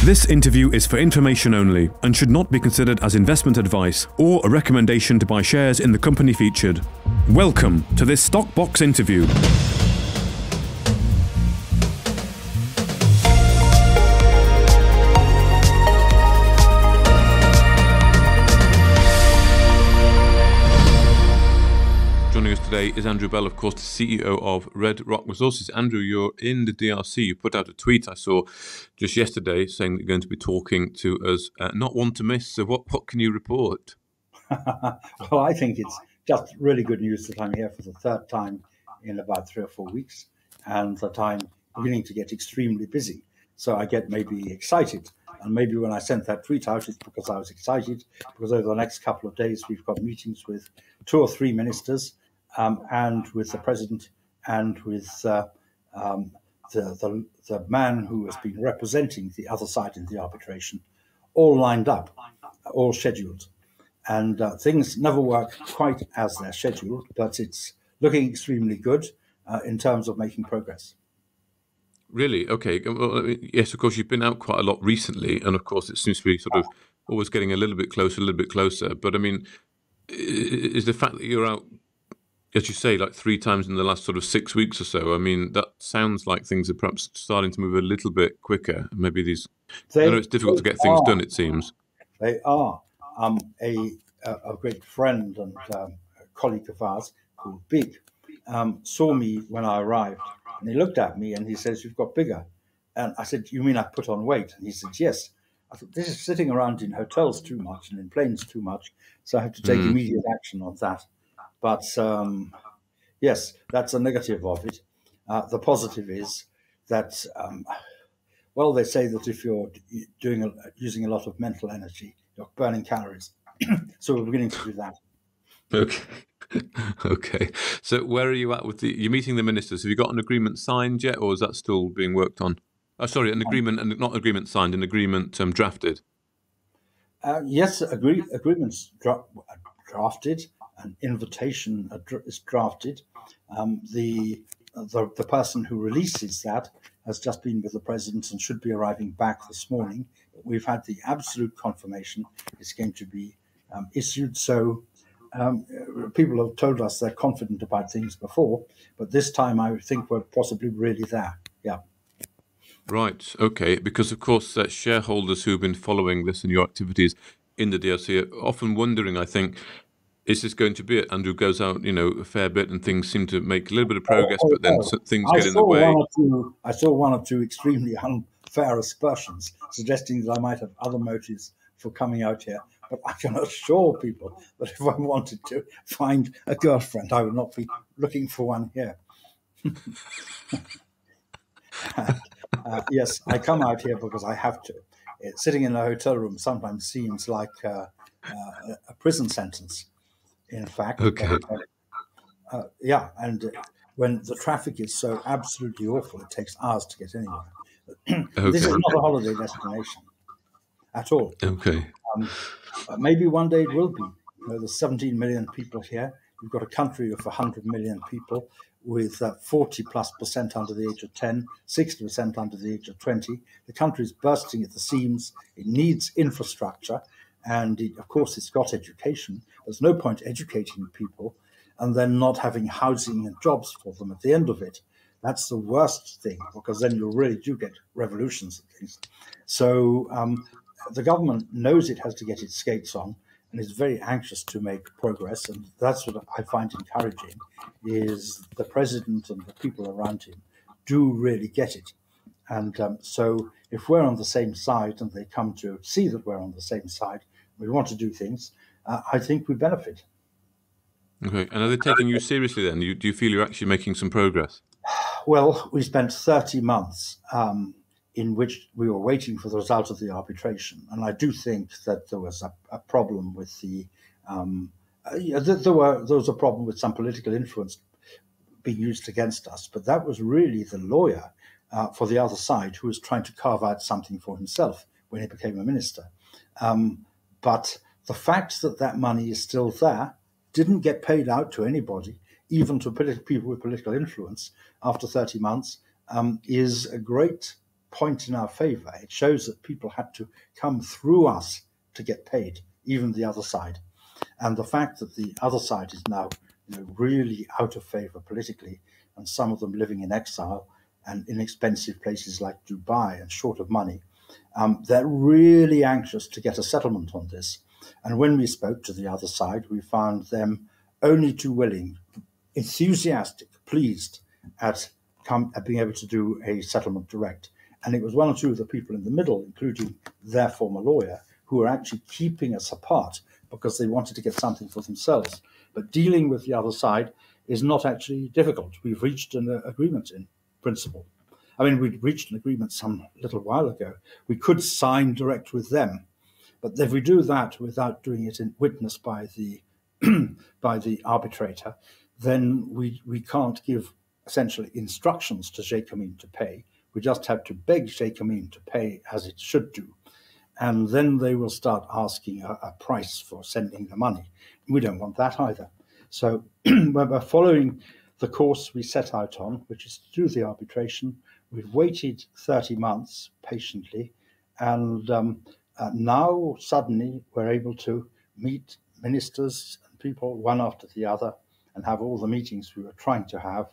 This interview is for information only and should not be considered as investment advice or a recommendation to buy shares in the company featured. Welcome to this Stock Box interview. Joining us today is Andrew Bell, of course, the CEO of Red Rock Resources. Andrew, you're in the DRC. You put out a tweet I saw just yesterday saying that you're going to be talking to us, not one to miss. So what can you report? Well, I think it's just really good news that I'm here for the third time in about 3 or 4 weeks, and that I'm beginning to get extremely busy. So I get maybe excited. And maybe when I sent that tweet out, it's because I was excited, because over the next couple of days, we've got meetings with 2 or 3 ministers, and with the president and with the man who has been representing the other side in the arbitration, all lined up, all scheduled. And things never work quite as they're scheduled, but it's looking extremely good in terms of making progress. Really? Okay. Well, yes, of course, you've been out quite a lot recently, and of course, it seems to be sort of always getting a little bit closer. But I mean, is the fact that you're out, as you say, like 3 times in the last sort of 6 weeks or so, I mean, that sounds like things are perhaps starting to move a little bit quicker. Maybe I know it's difficult to get things done, it seems. They are. A great friend and colleague of ours called Big saw me when I arrived, and he looked at me and he says, "You've got bigger." And I said, "You mean I put on weight?" And he said, "Yes." I thought, this is sitting around in hotels too much and in planes too much, so I have to take immediate action on that. But yes, that's a negative of it. The positive is that, well, they say that if you're using a lot of mental energy, you're burning calories. So we're beginning to do that. Okay. Okay. So where are you at with you're meeting the ministers? Have you got an agreement signed yet, or is that still being worked on? Sorry, an agreement, and not agreement signed, an agreement drafted. Yes, agreements drafted. An invitation is drafted. The person who releases that has just been with the president and should be arriving back this morning. We've had the absolute confirmation it's going to be issued. So people have told us they're confident about things before, but this time I think we're possibly really there. Yeah. Right. Okay. Because of course, shareholders who've been following this and your activities in the DRC are often wondering, I think, is this going to be it? Andrew goes out, a fair bit, and things seem to make a little bit of progress, but then things get in the way. I saw 1 or 2 extremely unfair aspersions suggesting that I might have other motives for coming out here. But I can assure people that if I wanted to find a girlfriend, I would not be looking for one here. Yes, I come out here because I have to. Sitting in a hotel room sometimes seems like a prison sentence. In fact, okay. Yeah, and when the traffic is so absolutely awful, it takes hours to get anywhere. Okay. This is not a holiday destination at all. Okay. Maybe one day it will be. There's 17 million people here. You've got a country of 100 million people with 40+% under the age of 10, 60% under the age of 20. The country is bursting at the seams. It needs infrastructure. And of course, it's got education. There's no point educating people and then not having housing and jobs for them at the end of it. That's the worst thing, because then you really do get revolutions and things. So the government knows it has to get its skates on and is very anxious to make progress. And that's what I find encouraging, is the president and the people around him do really get it. And so if we're on the same side and they come to see that we're on the same side, we want to do things, I think we benefit. Okay. And are they taking you seriously then? Do you feel you're actually making some progress? Well, we spent 30 months in which we were waiting for the result of the arbitration. And I do think that there was a problem with there was a problem with some political influence being used against us. But that was really the lawyer for the other side who was trying to carve out something for himself when he became a minister. But the fact that that money is still there, didn't get paid out to anybody, even to people with political influence after 30 months, is a great point in our favor. It shows that people had to come through us to get paid, even the other side. And the fact that the other side is now really out of favor politically, and some of them living in exile and in expensive places like Dubai and short of money, they're really anxious to get a settlement on this. And when we spoke to the other side, we found them only too willing, enthusiastic, pleased at being able to do a settlement direct. And it was one or two of the people in the middle, including their former lawyer, who were actually keeping us apart because they wanted to get something for themselves. But dealing with the other side is not actually difficult. We've reached an agreement in principle. I mean, we'd reached an agreement some little while ago. We could sign direct with them. But if we do that without doing it in witness by the by the arbitrator, then we can't give essentially instructions to Jacquemin to pay. We just have to beg Jacquemin to pay as it should do. And then they will start asking a price for sending the money. We don't want that either. So we're following the course we set out on, which is to do the arbitration. We've waited 30 months patiently, and now suddenly we're able to meet ministers and people one after the other and have all the meetings we were trying to have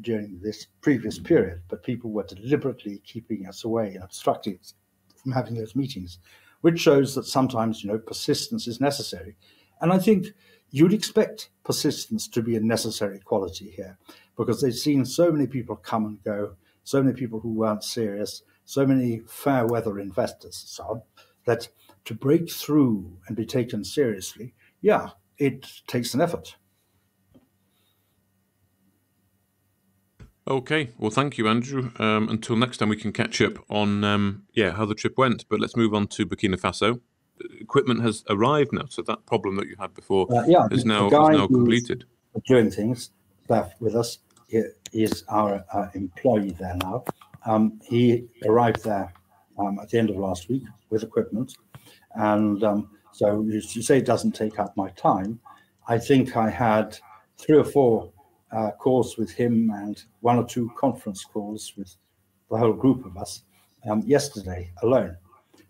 during this previous period. But people were deliberately keeping us away and obstructing us from having those meetings, which shows that sometimes, persistence is necessary. And I think you'd expect persistence to be a necessary quality here, because they've seen so many people come and go, so many people who weren't serious, so many fair weather investors and so on, that to break through and be taken seriously, it takes an effort. Okay, well, thank you, Andrew. Until next time, we can catch up on how the trip went. But let's move on to Burkina Faso. Equipment has arrived now, so that problem that you had before is now completed. Doing things with us is our employee there now. He arrived there at the end of last week with equipment, and so you say it doesn't take up my time. I think I had 3 or 4 calls with him and 1 or 2 conference calls with the whole group of us yesterday alone.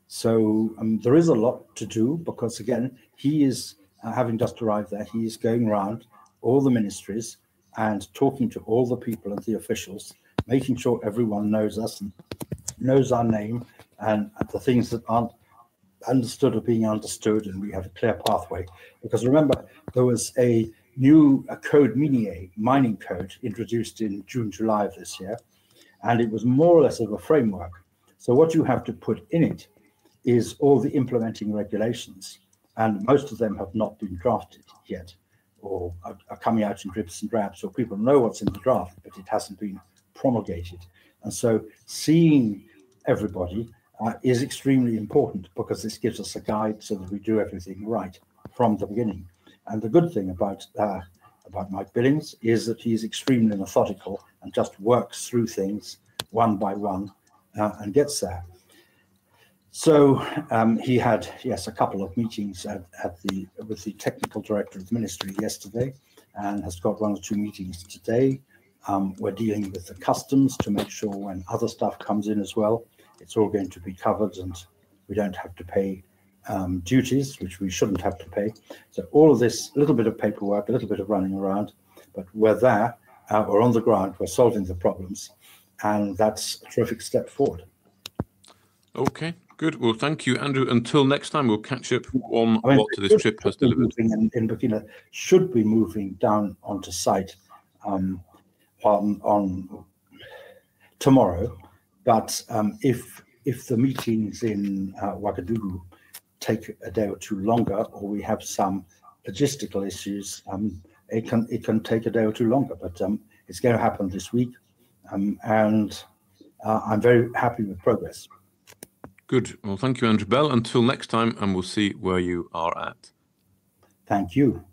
So there is a lot to do, because again, he is having just arrived there. He is going around all the ministries and talking to all the people and the officials, making sure everyone knows us and knows our name, and the things that aren't understood are being understood, and we have a clear pathway. Because remember, there was a new code minier, mining code, introduced in June, July of this year, and it was more or less of a framework. So what you have to put in it is all the implementing regulations, and most of them have not been drafted yet, or are coming out in drips and drabs, so people know what's in the draft, but it hasn't been promulgated. And so seeing everybody is extremely important, because this gives us a guide so that we do everything right from the beginning. And the good thing about Mike Billings is that he's extremely methodical and just works through things one by one and gets there. So he had, a couple of meetings with the technical director of the ministry yesterday, and has got 1 or 2 meetings today. We're dealing with the customs to make sure when other stuff comes in as well, it's all going to be covered and we don't have to pay duties, which we shouldn't have to pay. So all of this, a little bit of paperwork, a little bit of running around, but we're there, we're on the ground, we're solving the problems, and that's a terrific step forward. Okay, good. Well, thank you, Andrew. Until next time, we'll catch up on what this trip has delivered. In Burkina should be moving down onto site on tomorrow, but if the meetings in Ouagadougou take a day or 2 longer, or we have some logistical issues, it can take a day or 2 longer, but it's going to happen this week, and I'm very happy with progress. Good. Well, thank you, Andrew Bell. Until next time, and we'll see where you are at. Thank you.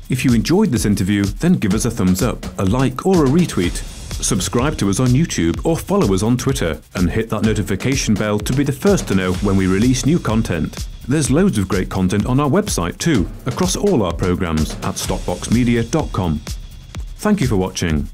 If you enjoyed this interview, then give us a thumbs up, a like or a retweet. Subscribe to us on YouTube or follow us on Twitter, and hit that notification bell to be the first to know when we release new content. There's loads of great content on our website too, across all our programs at stopboxmedia.com. Thank you for watching.